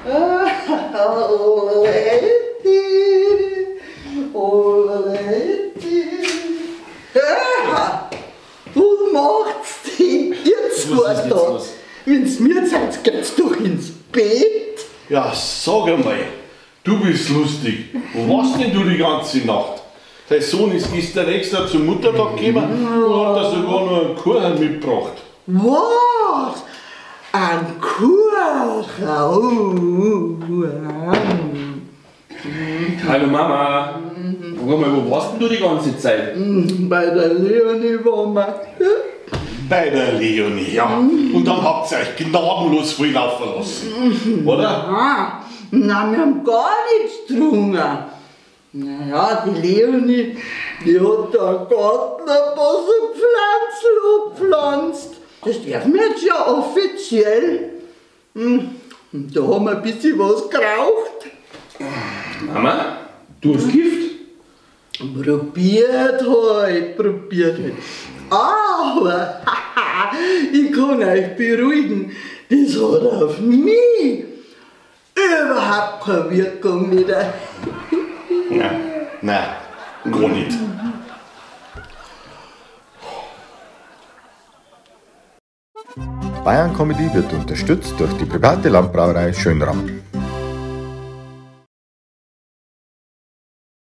Was macht's denn jetzt da? Wenn's mir seid, geht's doch ins Bett. Ja, sag einmal, du bist lustig. Wo warst denn du die ganze Nacht? Dein Sohn ist gestern extra zum Muttertag gekommen und hat da sogar noch einen Kuchen mitgebracht. Was? Ein Kuchen? Hallo Mama. Sag mal, wo warst denn du die ganze Zeit? Bei der Leonie waren wir. Bei der Leonie, ja. Und dann habt ihr euch gnadenlos freilaufen lassen. Oder? Nein, wir haben gar nichts getrunken. Naja, die Leonie, die hat da im Garten ein paar so Pflanzen gepflanzt. Das dürfen wir jetzt ja offiziell. Und da haben wir ein bisschen was geraucht. Mama, du hast Gift? Probiert halt. Aber ich kann euch beruhigen, das hat auf mich überhaupt keine Wirkung wieder. Nein, gar nicht. Bayern Comedy wird unterstützt durch die private Landbrauerei Schönram.